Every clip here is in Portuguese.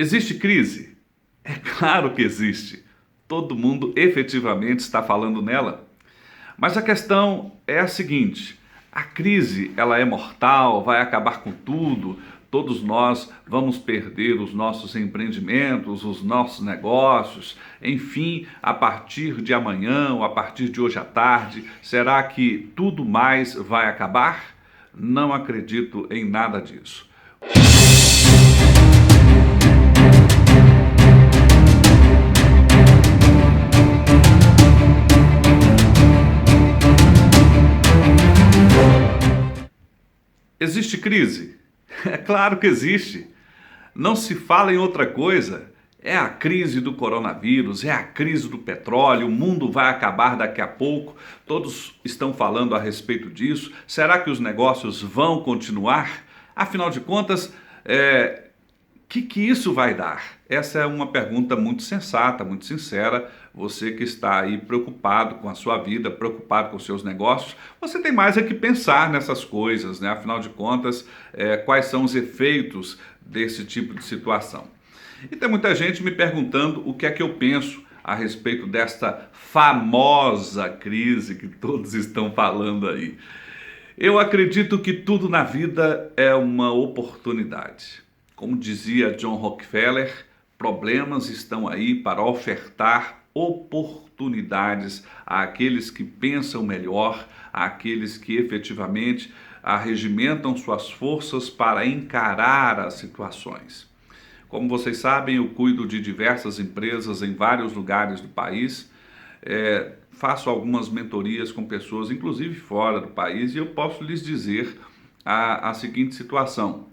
Existe crise? É claro que existe. Todo mundo efetivamente está falando nela. Mas a questão é a seguinte: a crise, ela é mortal, vai acabar com tudo. Todos nós vamos perder os nossos empreendimentos, os nossos negócios, enfim, a partir de amanhã ou a partir de hoje à tarde, será que tudo mais vai acabar? Não acredito em nada disso. Existe crise? É claro que existe. Não se fala em outra coisa. É a crise do coronavírus, é a crise do petróleo, o mundo vai acabar daqui a pouco. Todos estão falando a respeito disso. Será que os negócios vão continuar? Afinal de contas, que isso vai dar? Essa é uma pergunta muito sensata, muito sincera. Você que está aí preocupado com a sua vida, preocupado com os seus negócios, você tem mais é que pensar nessas coisas, né? Afinal de contas, quais são os efeitos desse tipo de situação? E tem muita gente me perguntando o que é que eu penso a respeito desta famosa crise que todos estão falando aí. Eu acredito que tudo na vida é uma oportunidade. Como dizia John Rockefeller, problemas estão aí para ofertar oportunidades àqueles que pensam melhor, àqueles que efetivamente arregimentam suas forças para encarar as situações. Como vocês sabem, eu cuido de diversas empresas em vários lugares do país, faço algumas mentorias com pessoas, inclusive fora do país, e eu posso lhes dizer a seguinte situação: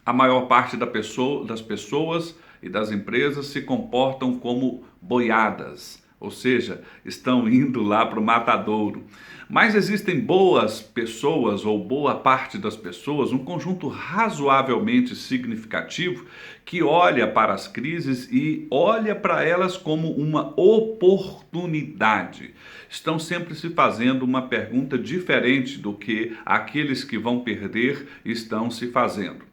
a maior parte das pessoas e das empresas se comportam como boiadas, ou seja, estão indo lá para o matadouro. Mas existem boas pessoas, ou boa parte das pessoas, um conjunto razoavelmente significativo, que olha para as crises e olha para elas como uma oportunidade. Estão sempre se fazendo uma pergunta diferente do que aqueles que vão perder estão se fazendo.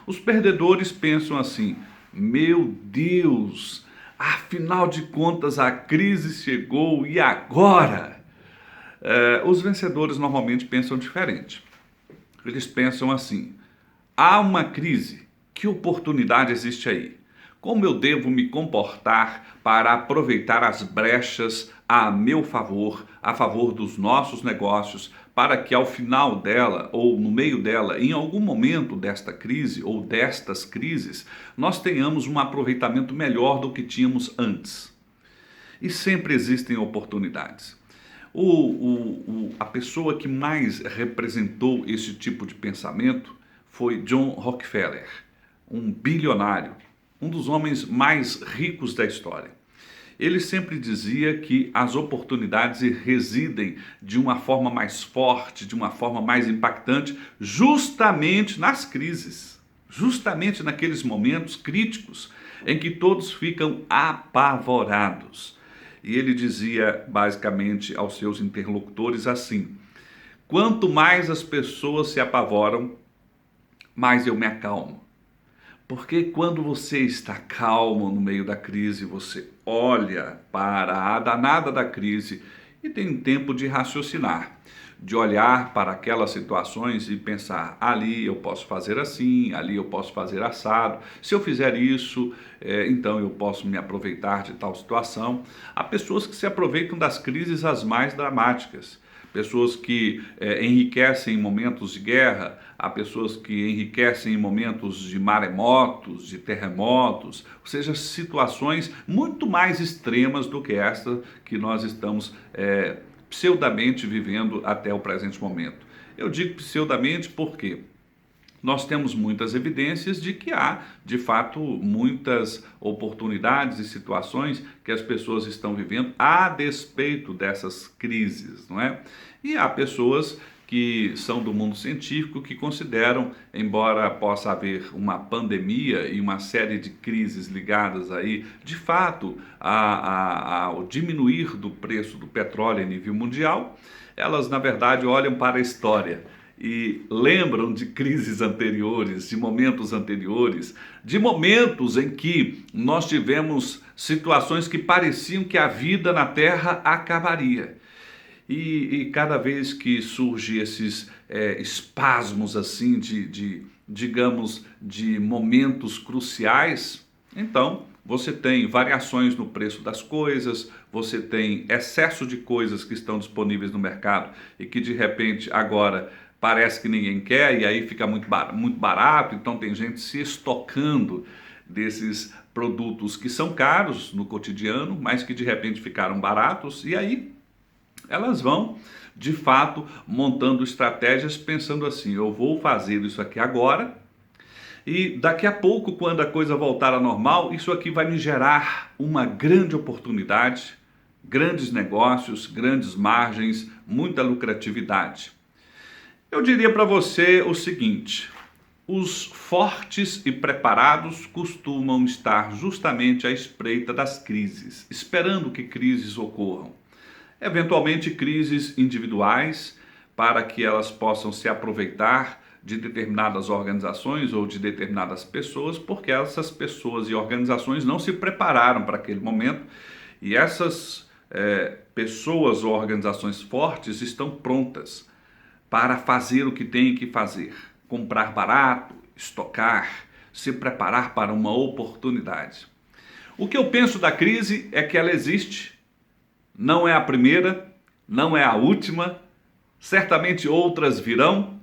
Os perdedores pensam assim: meu Deus, afinal de contas a crise chegou e agora? Os vencedores normalmente pensam diferente. Eles pensam assim: há uma crise, que oportunidade existe aí? Como eu devo me comportar para aproveitar as brechas a meu favor, a favor dos nossos negócios, para que ao final dela, ou no meio dela, em algum momento desta crise ou destas crises, nós tenhamos um aproveitamento melhor do que tínhamos antes? E sempre existem oportunidades. A pessoa que mais representou esse tipo de pensamento foi John Rockefeller, um bilionário, um dos homens mais ricos da história. Ele sempre dizia que as oportunidades residem de uma forma mais forte, de uma forma mais impactante, justamente nas crises, justamente naqueles momentos críticos em que todos ficam apavorados. E ele dizia basicamente aos seus interlocutores assim: quanto mais as pessoas se apavoram, mais eu me acalmo. Porque quando você está calmo no meio da crise, você olha para a danada da crise e tem tempo de raciocinar, de olhar para aquelas situações e pensar: ali eu posso fazer assim, ali eu posso fazer assado. Se eu fizer isso, então eu posso me aproveitar de tal situação. Há pessoas que se aproveitam das crises as mais dramáticas. Pessoas que enriquecem em momentos de guerra, há pessoas que enriquecem em momentos de maremotos, de terremotos, ou seja, situações muito mais extremas do que esta que nós estamos pseudamente vivendo até o presente momento. Eu digo pseudamente porque nós temos muitas evidências de que há, de fato, muitas oportunidades e situações que as pessoas estão vivendo a despeito dessas crises, não é? E há pessoas que são do mundo científico que consideram, embora possa haver uma pandemia e uma série de crises ligadas aí, de fato, ao diminuir do preço do petróleo em nível mundial, elas, na verdade, olham para a história e lembram de crises anteriores, de momentos em que nós tivemos situações que pareciam que a vida na Terra acabaria. E cada vez que surgem esses espasmos assim digamos, de momentos cruciais, então você tem variações no preço das coisas, você tem excesso de coisas que estão disponíveis no mercado e que de repente agora parece que ninguém quer e aí fica muito barato, então tem gente se estocando desses produtos que são caros no cotidiano, mas que de repente ficaram baratos, e aí elas vão, de fato, montando estratégias pensando assim: eu vou fazer isso aqui agora e daqui a pouco, quando a coisa voltar ao normal, isso aqui vai me gerar uma grande oportunidade, grandes negócios, grandes margens, muita lucratividade. Eu diria para você o seguinte: os fortes e preparados costumam estar justamente à espreita das crises, esperando que crises ocorram. Eventualmente crises individuais, para que elas possam se aproveitar de determinadas organizações ou de determinadas pessoas, porque essas pessoas e organizações não se prepararam para aquele momento, e essas pessoas ou organizações fortes estão prontas para fazer o que têm que fazer: comprar barato, estocar, se preparar para uma oportunidade. O que eu penso da crise é que ela existe. Não é a primeira, não é a última, certamente outras virão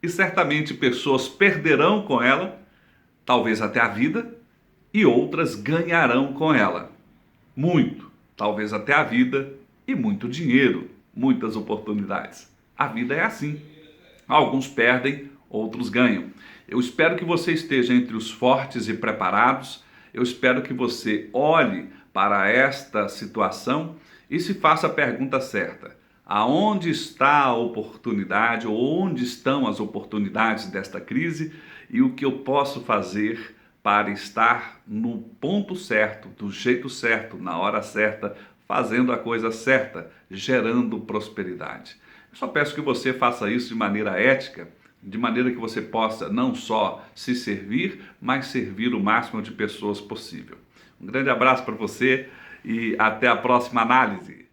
e certamente pessoas perderão com ela, talvez até a vida, e outras ganharão com ela. Muito, talvez até a vida e muito dinheiro, muitas oportunidades. A vida é assim. Alguns perdem, outros ganham. Eu espero que você esteja entre os fortes e preparados. Eu espero que você olhe para esta situação e se faça a pergunta certa: aonde está a oportunidade, ou onde estão as oportunidades desta crise, e o que eu posso fazer para estar no ponto certo, do jeito certo, na hora certa, fazendo a coisa certa, gerando prosperidade. Eu só peço que você faça isso de maneira ética, de maneira que você possa não só se servir, mas servir o máximo de pessoas possível. Um grande abraço para você e até a próxima análise.